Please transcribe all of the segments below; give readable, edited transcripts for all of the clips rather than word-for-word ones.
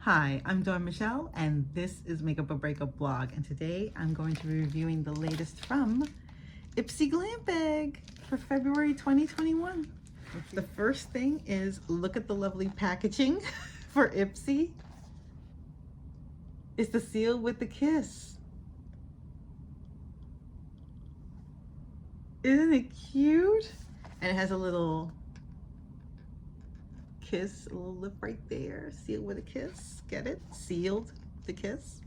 Hi, I'm Dawn Michelle, and this is Makeup or Breakup blog. And today I'm going to be reviewing the latest from Ipsy Glam bag for February 2021. The first thing is look at the lovely packaging for Ipsy. It's the seal with the kiss. Isn't it cute? And it has a little kiss, a little lip right there. Sealed with a kiss. Get it? Sealed the kiss.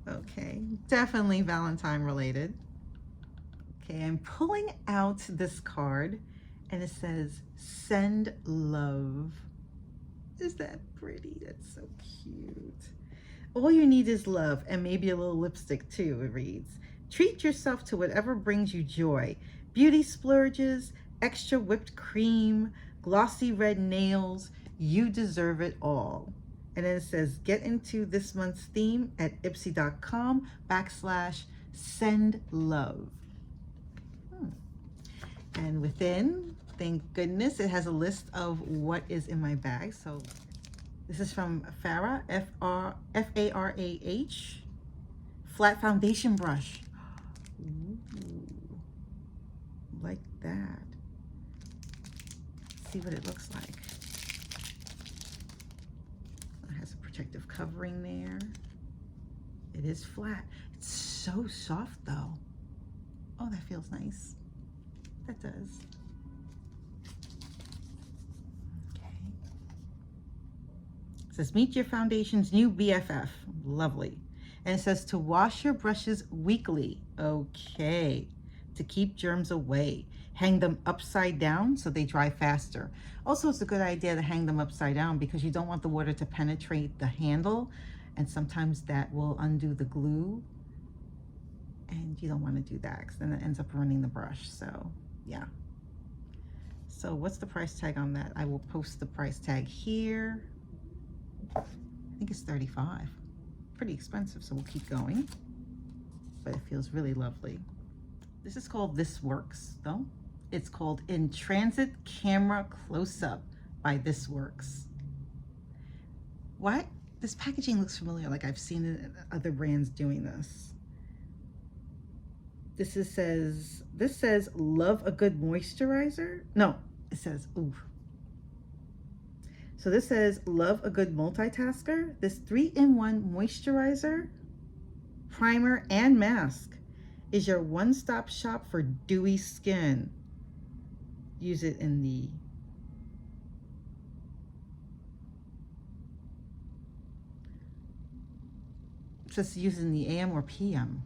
Okay, definitely Valentine related. Okay, I'm pulling out this card and it says send love. Is that pretty? That's so cute. All you need is love and maybe a little lipstick too, it reads. Treat yourself to whatever brings you joy. Beauty splurges, extra whipped cream, glossy red nails. You deserve it all. And then it says, get into this month's theme at ipsy.com/sendlove. And within, thank goodness, it has a list of what is in my bag. So this is from Farah, F-A-R-A-H, flat foundation brush. Ooh, like that. Let's see what it looks like. It has a protective covering there. It is flat. It's so soft though. Oh, that feels nice. That does. Okay. It says, meet your foundation's new BFF. Lovely. And it says to wash your brushes weekly. Okay. To keep germs away. Hang them upside down so they dry faster. Also, it's a good idea to hang them upside down because you don't want the water to penetrate the handle. And sometimes that will undo the glue. And you don't want to do that because then it ends up ruining the brush. So yeah. So what's the price tag on that? I will post the price tag here. I think it's $35. Pretty expensive, so we'll keep going. But it feels really lovely. This is called This Works, though. It's called In Transit Camera Close-Up by This Works. What? This packaging looks familiar, like I've seen it in other brands doing this. This says love a good moisturizer. No, it says ooh. So this says love a good multitasker. This 3-in-1 moisturizer, primer, and mask is your one-stop shop for dewy skin. Use it in the just use it in the AM or PM.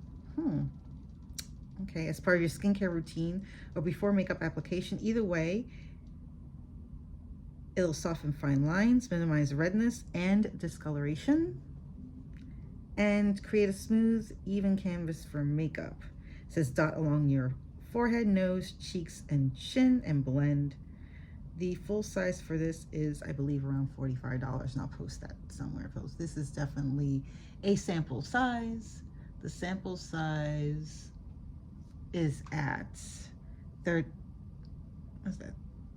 Okay, as part of your skincare routine or before makeup application. Either way, it'll soften fine lines, minimize redness and discoloration, and create a smooth, even canvas for makeup. It says dot along your forehead, nose, cheeks, and chin and blend. The full size for this is, I believe, around $45, and I'll post that somewhere. This is definitely a sample size. The sample size is at 3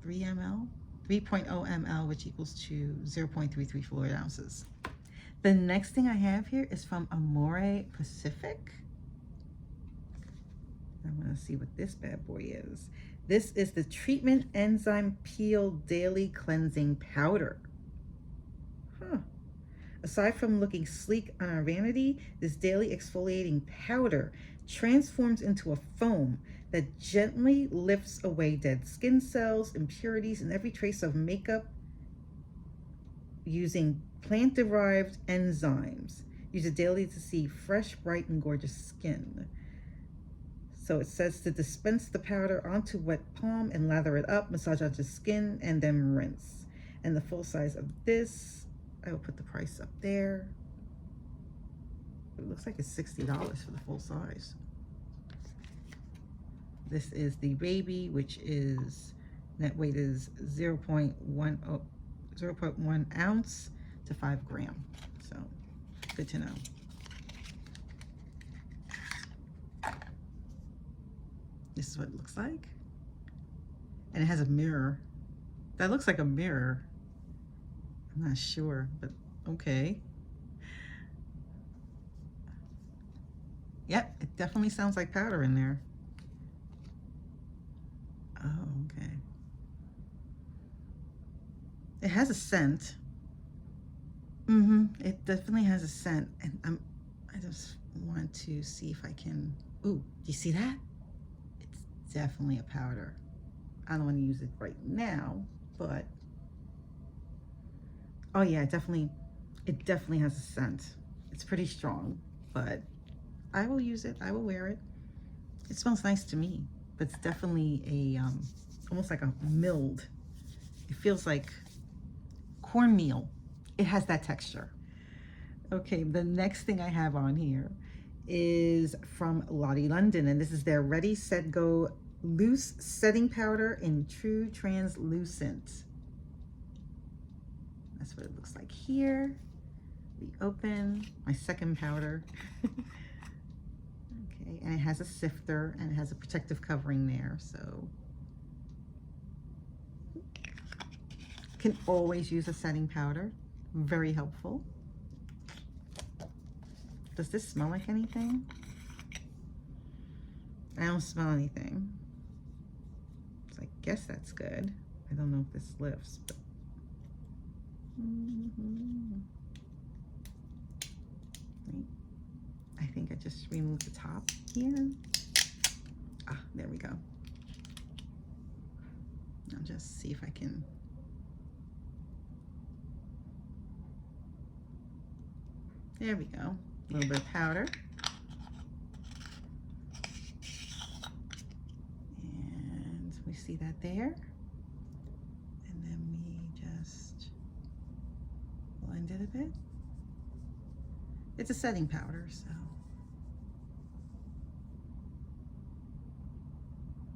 ml, 3.0 ml, which equals to 0.33 fluid ounces. The next thing I have here is from Amore Pacific. I'm gonna see what this bad boy is. This is the Treatment Enzyme Peel Daily Cleansing Powder. Aside from looking sleek on our vanity, this daily exfoliating powder transforms into a foam that gently lifts away dead skin cells, impurities, and every trace of makeup using plant-derived enzymes. Use it daily to see fresh, bright, and gorgeous skin. So it says to dispense the powder onto wet palm and lather it up, massage onto skin, and then rinse. And the full size of this, I will put the price up there. It looks like it's $60 for the full size. This is the baby, which is, net weight is 0.1 ounce to 5 grams. So good to know. This is what it looks like. And it has a mirror. That looks like a mirror. I'm not sure, but okay. Yep, it definitely sounds like powder in there. Oh, okay. It has a scent. It definitely has a scent, and I just want to see if I can. Ooh, do you see that? It's definitely a powder. I don't want to use it right now, but oh yeah, it definitely has a scent. It's pretty strong, but I will use it. I will wear it. It smells nice to me, but it's definitely a almost like a milled. It feels like cornmeal. It has that texture. Okay, the next thing I have on here is from Lottie London, and this is their Ready, Set, Go Loose Setting Powder in True Translucent. That's what it looks like here. We open my second powder. Okay, and it has a sifter and it has a protective covering there, so can always use a setting powder. Very helpful. Does this smell like anything? I don't smell anything. So I guess that's good. I don't know if this lifts, but I think I just removed the top here. Ah, there we go. I'll just see if I can. There we go. A little bit of powder. And we see that there. And then we just blend it a bit. It's a setting powder, so.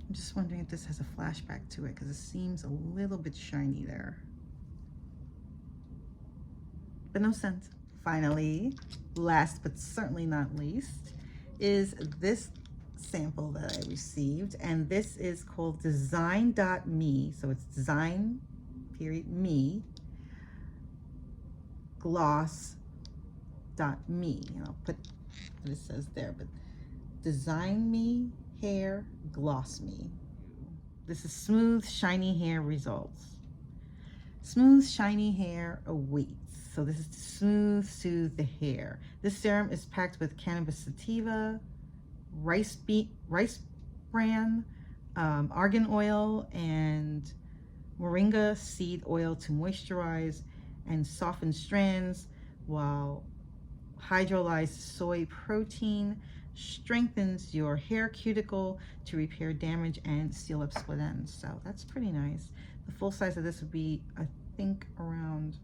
I'm just wondering if this has a flashback to it because it seems a little bit shiny there. But no scent. Finally, last but certainly not least, is this sample that I received, and this is called design.me. So it's design period me gloss.me, and I'll put what it says there, but design me hair gloss me. This is smooth shiny hair results. Smooth shiny hair awaits. So this is to smooth, soothe the hair. This serum is packed with cannabis sativa, rice bran, argan oil, and moringa seed oil to moisturize and soften strands, while hydrolyzed soy protein strengthens your hair cuticle to repair damage and seal up split ends. So that's pretty nice. The full size of this would be, I think, around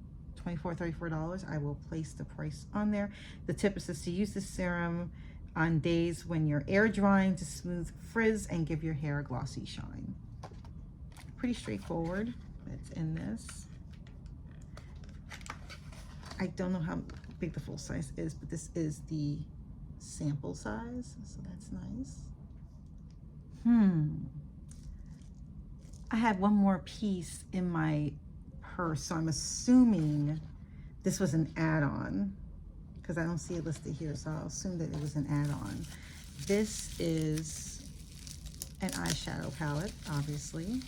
$24, $34. I will place the price on there. The tip is to use this serum on days when you're air drying to smooth frizz and give your hair a glossy shine. Pretty straightforward. It's in this. I don't know how big the full size is, but this is the sample size, so that's nice. I had one more piece in my purse, so I'm assuming this was an add-on because I don't see it listed here, so I'll assume that it was an add-on. This is an eyeshadow palette, obviously.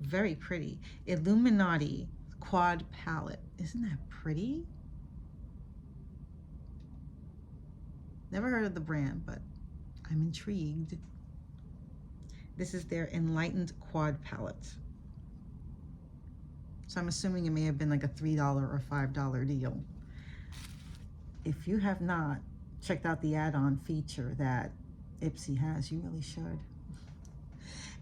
Very pretty. Illuminati Quad Palette. Isn't that pretty? Never heard of the brand, but I'm intrigued. This is their Enlightened Quad Palette. So I'm assuming it may have been like a $3 or $5 deal. If you have not checked out the add-on feature that Ipsy has, you really should.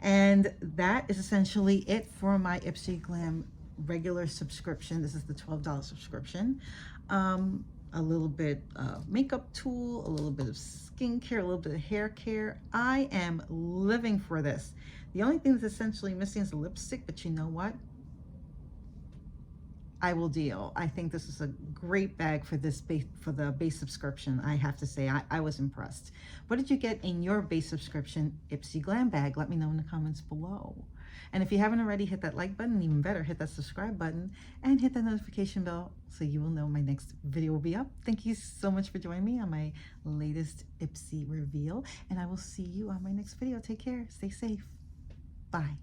And that is essentially it for my Ipsy Glam regular subscription. This is the $12 subscription. A little bit of makeup tool, a little bit of skincare, a little bit of hair care. I am living for this. The only thing that's essentially missing is the lipstick, but you know what? I will deal. I think this is a great bag for this for the base subscription. I have to say, I was impressed. What did you get in your base subscription Ipsy Glam bag? Let me know in the comments below. And if you haven't already, hit that like button, even better, hit that subscribe button and hit that notification bell so you will know my next video will be up. Thank you so much for joining me on my latest Ipsy reveal, and I will see you on my next video. Take care, stay safe, bye.